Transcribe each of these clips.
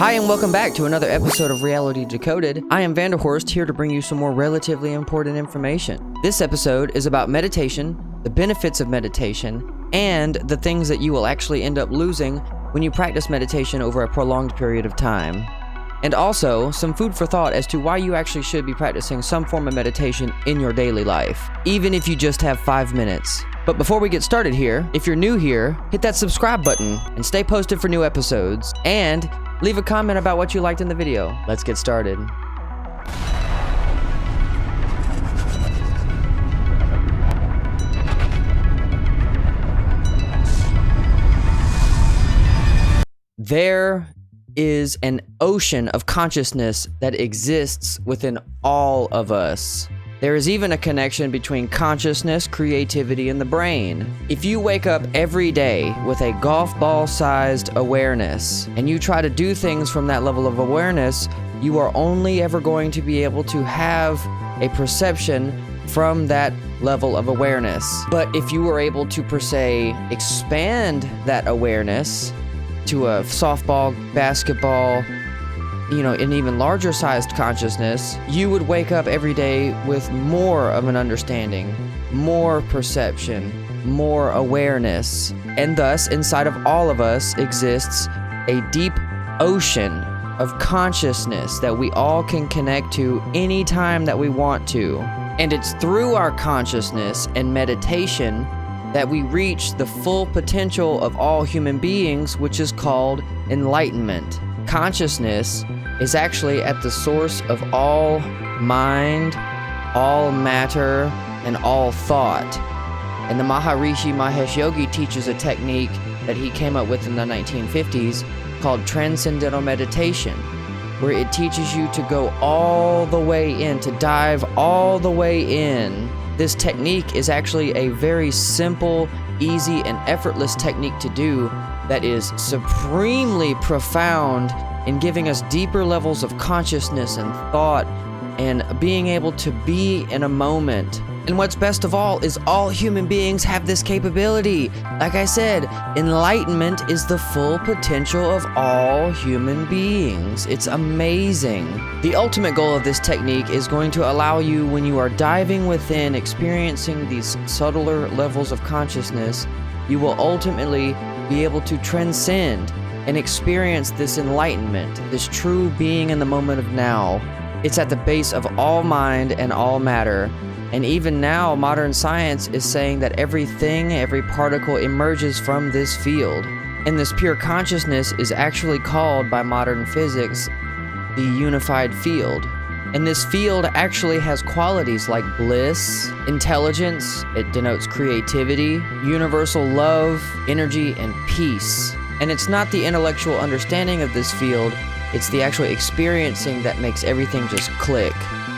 Hi and welcome back to another episode of Reality Decoded. I am Vanderhorst, here to bring you some more relatively important information. This episode is about meditation, the benefits of meditation, and the things that you will actually end up losing when you practice meditation over a prolonged period of time. And also, some food for thought as to why you actually should be practicing some form of meditation in your daily life, even if you just have 5 minutes. But before we get started here, if you're new here, hit that subscribe button and stay posted for new episodes. And leave a comment about what you liked in the video. Let's get started. There is an ocean of consciousness that exists within all of us. There is even a connection between consciousness, creativity, and the brain. If you wake up every day with a golf ball-sized awareness, and you try to do things from that level of awareness, you are only ever going to be able to have a perception from that level of awareness. But if you were able to, per se, expand that awareness to a softball, basketball, an even larger sized consciousness, you would wake up every day with more of an understanding, more perception, more awareness. And thus, inside of all of us exists a deep ocean of consciousness that we all can connect to anytime that we want to. And it's through our consciousness and meditation that we reach the full potential of all human beings, which is called enlightenment. Consciousness is actually at the source of all mind, all matter, and all thought. And the Maharishi Mahesh Yogi teaches a technique that he came up with in the 1950s called Transcendental meditation, where it teaches you to go all the way in, to dive all the way in. This technique is actually a very simple, easy, and effortless technique to do that is supremely profound in giving us deeper levels of consciousness and thought and being able to be in a moment. And what's best of all is all human beings have this capability. Like I said, enlightenment is the full potential of all human beings. It's amazing. The ultimate goal of this technique is going to allow you, when you are diving within, experiencing these subtler levels of consciousness, you will ultimately be able to transcend and experience this enlightenment, this true being in the moment of now. It's at the base of all mind and all matter. And even now, modern science is saying that everything, every particle emerges from this field. And this pure consciousness is actually called by modern physics the unified field. And this field actually has qualities like bliss, intelligence, it denotes creativity, universal love, energy, and peace. And it's not the intellectual understanding of this field, it's the actual experiencing that makes everything just click.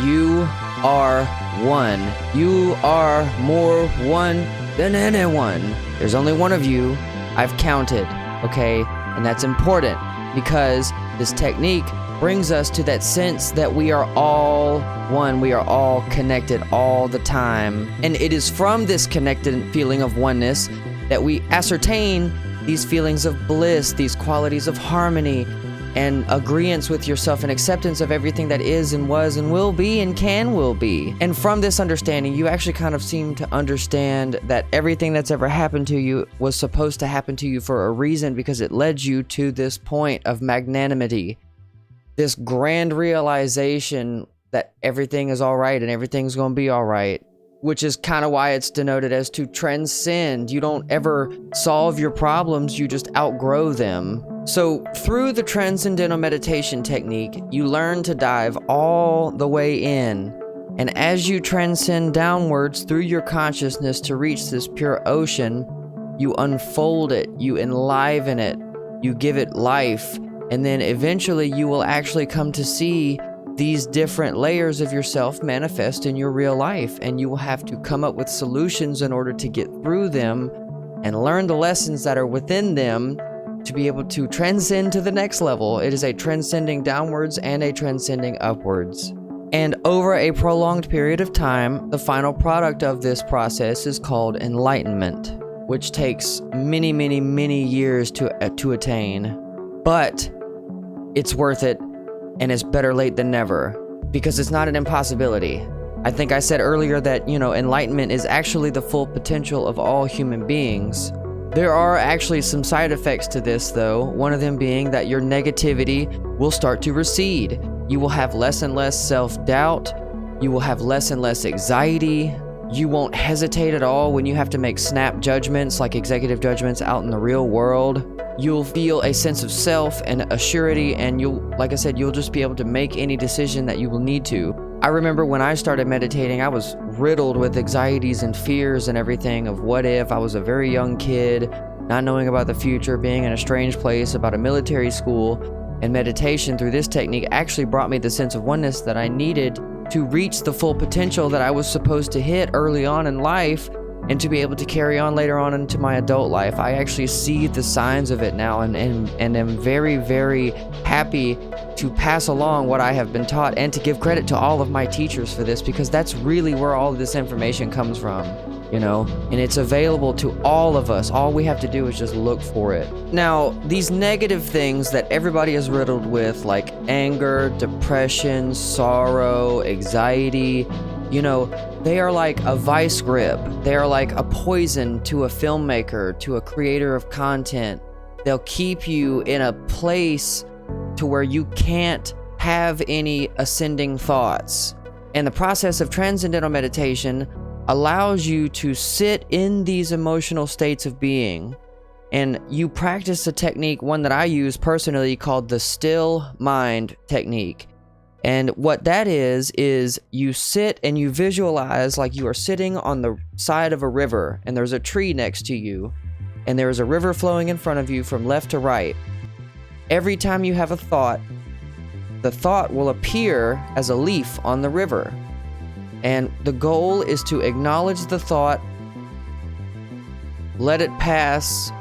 You are one. You are more one than anyone. There's only one of you. I've counted, okay? And that's important because this technique brings us to that sense that we are all one. We are all connected all the time. And it is from this connected feeling of oneness that we ascertain these feelings of bliss, these qualities of harmony, and agreeance with yourself and acceptance of everything that is and was and will be and will be. And from this understanding, you actually kind of seem to understand that everything that's ever happened to you was supposed to happen to you for a reason, because it led you to this point of magnanimity, this grand realization that everything is all right and everything's going to be all right. Which is kind of why it's denoted as to transcend. You don't ever solve your problems, you just outgrow them. So through the Transcendental meditation technique, you learn to dive all the way in. And as you transcend downwards through your consciousness to reach this pure ocean, you unfold it, you enliven it, you give it life, and then eventually you will actually come to see these different layers of yourself manifest in your real life, and you will have to come up with solutions in order to get through them and learn the lessons that are within them to be able to transcend to the next level. It is a transcending downwards and a transcending upwards. And over a prolonged period of time, the final product of this process is called enlightenment, which takes many, many, many years to attain. But it's worth it, and it's better late than never, because it's not an impossibility. I think I said earlier that, enlightenment is actually the full potential of all human beings. There are actually some side effects to this, though, one of them being that your negativity will start to recede. You will have less and less self-doubt. You will have less and less anxiety. You won't hesitate at all when you have to make snap judgments, like executive judgments out in the real world. You'll feel a sense of self and a surety, and you'll just be able to make any decision that you will need to. I remember when I started meditating, I was riddled with anxieties and fears and everything of what if. I was a very young kid, not knowing about the future, being in a strange place, about a military school, and meditation through this technique actually brought me the sense of oneness that I needed to reach the full potential that I was supposed to hit early on in life, and to be able to carry on later on into my adult life. I actually see the signs of it now, and am very, very happy to pass along what I have been taught, and to give credit to all of my teachers for this, because that's really where all of this information comes from, and it's available to all of us. All we have to do is just look for it. Now, these negative things that everybody is riddled with, like anger, depression, sorrow, anxiety, they are like a vice grip. They are like a poison to a filmmaker, to a creator of content. They'll keep you in a place to where you can't have any ascending thoughts. And the process of transcendental meditation allows you to sit in these emotional states of being. And you practice a technique, one that I use personally, called the still mind technique. And what that is you sit and you visualize like you are sitting on the side of a river, and there's a tree next to you, and there is a river flowing in front of you from left to right. Every time you have a thought, the thought will appear as a leaf on the river. And the goal is to acknowledge the thought, let it pass,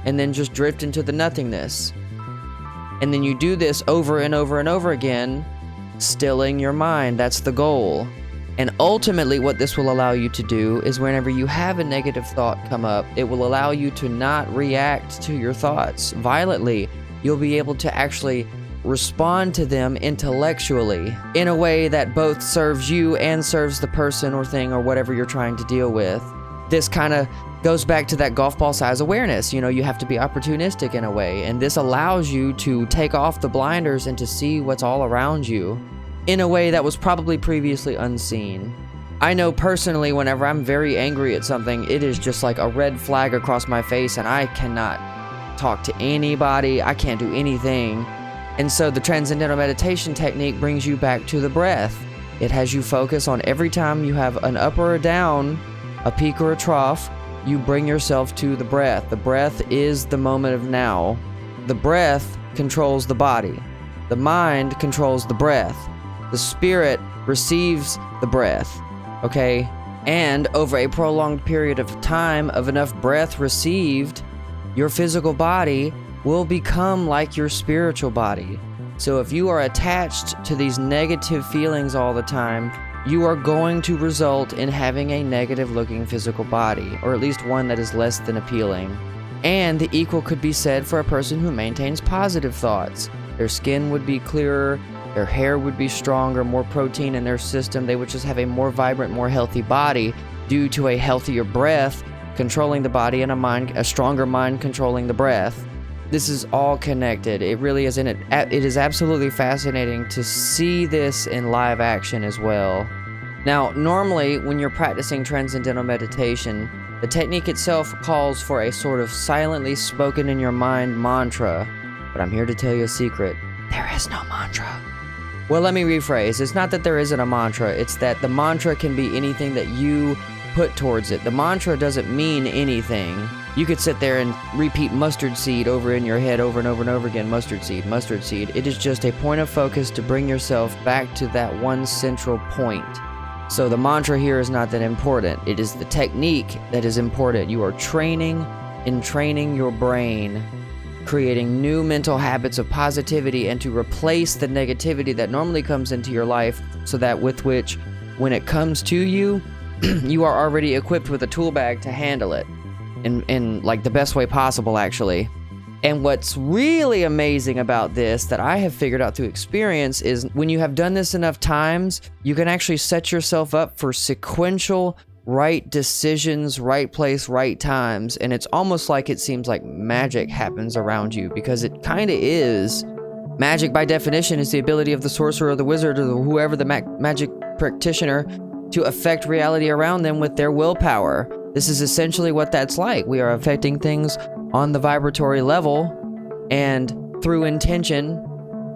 and then just drift into the nothingness. And then you do this over and over and over again, stilling your mind. That's the goal. And ultimately what this will allow you to do is whenever you have a negative thought come up, it will allow you to not react to your thoughts violently. You'll be able to actually respond to them intellectually in a way that both serves you and serves the person or thing or whatever you're trying to deal with. This kind of goes back to that golf ball size awareness. You have to be opportunistic in a way, and this allows you to take off the blinders and to see what's all around you in a way that was probably previously unseen. I know personally, whenever I'm very angry at something, it is just like a red flag across my face, and I cannot talk to anybody. I can't do anything. And so the Transcendental Meditation technique brings you back to the breath. It has you focus on every time you have an up or a down, a peak or a trough, you bring yourself to the breath. The breath is the moment of now. The breath controls the body. The mind controls the breath. The spirit receives the breath. Okay? And over a prolonged period of time of enough breath received, your physical body will become like your spiritual body. So if you are attached to these negative feelings all the time, you are going to result in having a negative-looking physical body, or at least one that is less than appealing. And the equal could be said for a person who maintains positive thoughts. Their skin would be clearer, their hair would be stronger, more protein in their system. They would just have a more vibrant, more healthy body due to a healthier breath controlling the body and a stronger mind controlling the breath. This is all connected. It really is, and it is absolutely fascinating to see this in live action as well. Now, normally when you're practicing transcendental meditation, the technique itself calls for a sort of silently spoken in your mind mantra. But I'm here to tell you a secret. There is no mantra. Well, let me rephrase. It's not that there isn't a mantra. It's that the mantra can be anything that you put towards it. The mantra doesn't mean anything. You could sit there and repeat mustard seed over in your head over and over and over again. Mustard seed, mustard seed. It is just a point of focus to bring yourself back to that one central point. So the mantra here is not that important. It is the technique that is important. You are training your brain, creating new mental habits of positivity, and to replace the negativity that normally comes into your life, so that with which, when it comes to you, you are already equipped with a tool bag to handle it in like the best way possible, actually. And what's really amazing about this that I have figured out through experience is when you have done this enough times, you can actually set yourself up for sequential right decisions, right place, right times. And it's almost like it seems like magic happens around you, because it kind of is. Magic, by definition, is the ability of the sorcerer or the wizard or whoever the magic practitioner to affect reality around them with their willpower. This is essentially what that's like. We are affecting things on the vibratory level and through intention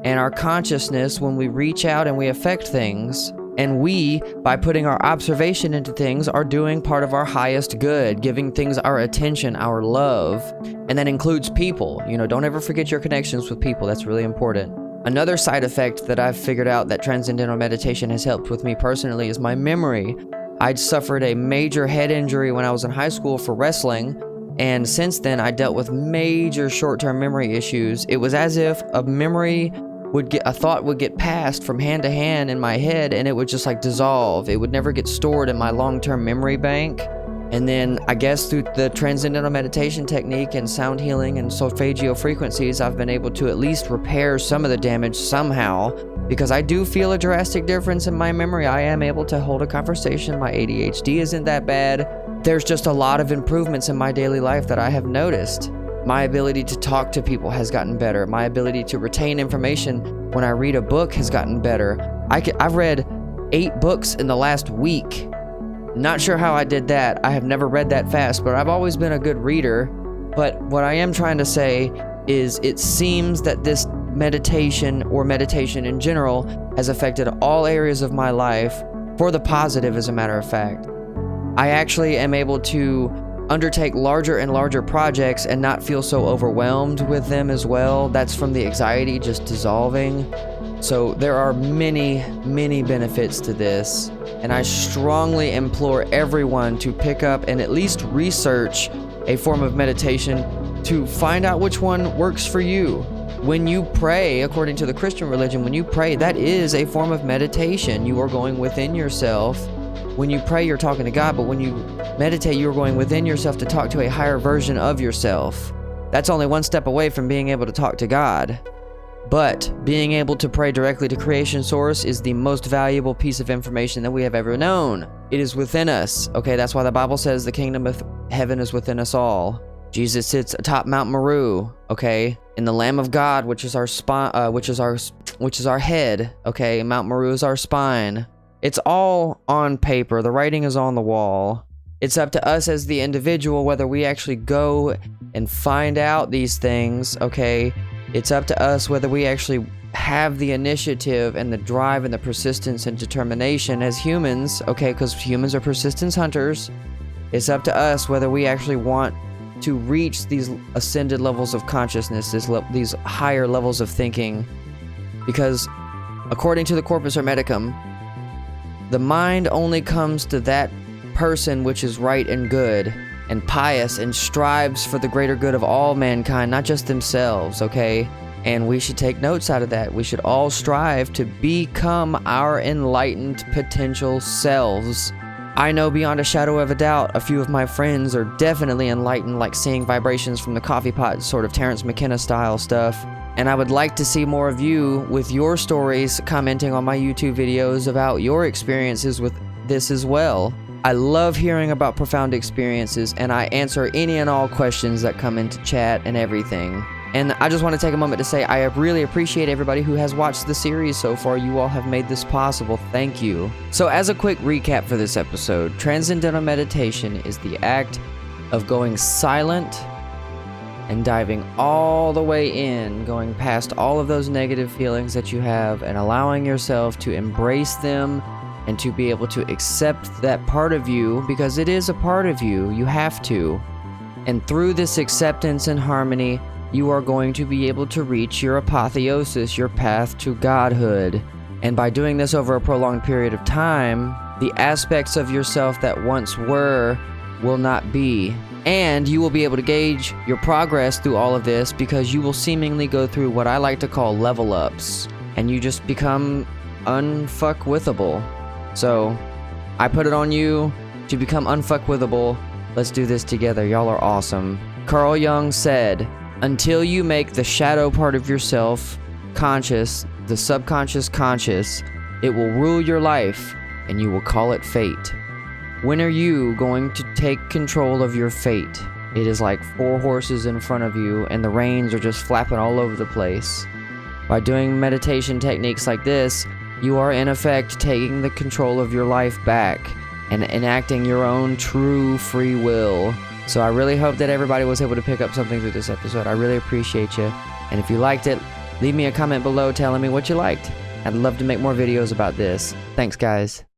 and our consciousness when we reach out and we affect things. And we, by putting our observation into things, are doing part of our highest good, giving things our attention, our love. And that includes people. You know, don't ever forget your connections with people. That's really important. Another side effect that I've figured out that Transcendental meditation has helped with me personally is my memory. I'd suffered a major head injury when I was in high school for wrestling. And since then, I dealt with major short-term memory issues. It was as if a thought would get passed from hand to hand in my head, and it would just like dissolve. It would never get stored in my long-term memory bank. And then I guess through the Transcendental meditation technique and sound healing and solfeggio frequencies, I've been able to at least repair some of the damage somehow, because I do feel a drastic difference in my memory. I am able to hold a conversation. My ADHD isn't that bad. There's just a lot of improvements in my daily life that I have noticed. My ability to talk to people has gotten better. My ability to retain information when I read a book has gotten better. I've read 8 books in the last week. Not sure how I did that. I have never read that fast, but I've always been a good reader. But what I am trying to say is it seems that this meditation, or meditation in general, has affected all areas of my life for the positive, as a matter of fact. I actually am able to undertake larger and larger projects and not feel so overwhelmed with them as well. That's from the anxiety just dissolving. So there are many, many benefits to this, and I strongly implore everyone to pick up and at least research a form of meditation to find out which one works for you. When you pray, according to the Christian religion, when you pray, that is a form of meditation. You are going within yourself. When you pray, you're talking to God, but when you meditate, you're going within yourself to talk to a higher version of yourself. That's only one step away from being able to talk to God. But being able to pray directly to Creation Source is the most valuable piece of information that we have ever known. It is within us. Okay, that's why the Bible says the kingdom of heaven is within us all. Jesus sits atop Mount Meru, okay, and the Lamb of God, which is our spine, which is our head, okay. Mount Meru is our spine. It's all on paper. The writing is on the wall. It's up to us as the individual whether we actually go and find out these things, okay? It's up to us whether we actually have the initiative and the drive and the persistence and determination as humans, okay? Because humans are persistence hunters. It's up to us whether we actually want to reach these ascended levels of consciousness, these higher levels of thinking. Because according to the Corpus Hermeticum, the mind only comes to that person which is right and good and pious and strives for the greater good of all mankind, not just themselves, okay? And we should take notes out of that. We should all strive to become our enlightened potential selves. I know beyond a shadow of a doubt, a few of my friends are definitely enlightened, like seeing vibrations from the coffee pot, sort of Terrence McKenna style stuff. And I would like to see more of you with your stories commenting on my YouTube videos about your experiences with this as well. I love hearing about profound experiences, and I answer any and all questions that come into chat and everything. And I just want to take a moment to say I really appreciate everybody who has watched the series so far. You all have made this possible. Thank you. So as a quick recap for this episode, Transcendental meditation is the act of going silent and diving all the way in, going past all of those negative feelings that you have and allowing yourself to embrace them and to be able to accept that part of you, because it is a part of you. You have to. And through this acceptance and harmony, you are going to be able to reach your apotheosis, your path to godhood. And by doing this over a prolonged period of time, the aspects of yourself that once were will not be. And you will be able to gauge your progress through all of this, because you will seemingly go through what I like to call level ups, and you just become unfuckwithable. So I put it on you to become unfuckwithable. Let's do this together. Y'all are awesome. Carl Jung said, Until you make the shadow part of yourself conscious, the subconscious conscious, it will rule your life and you will call it fate. When are you going to take control of your fate? It is like 4 horses in front of you and the reins are just flapping all over the place. By doing meditation techniques like this, you are in effect taking the control of your life back and enacting your own true free will. So I really hope that everybody was able to pick up something through this episode. I really appreciate you. And if you liked it, leave me a comment below telling me what you liked. I'd love to make more videos about this. Thanks, guys.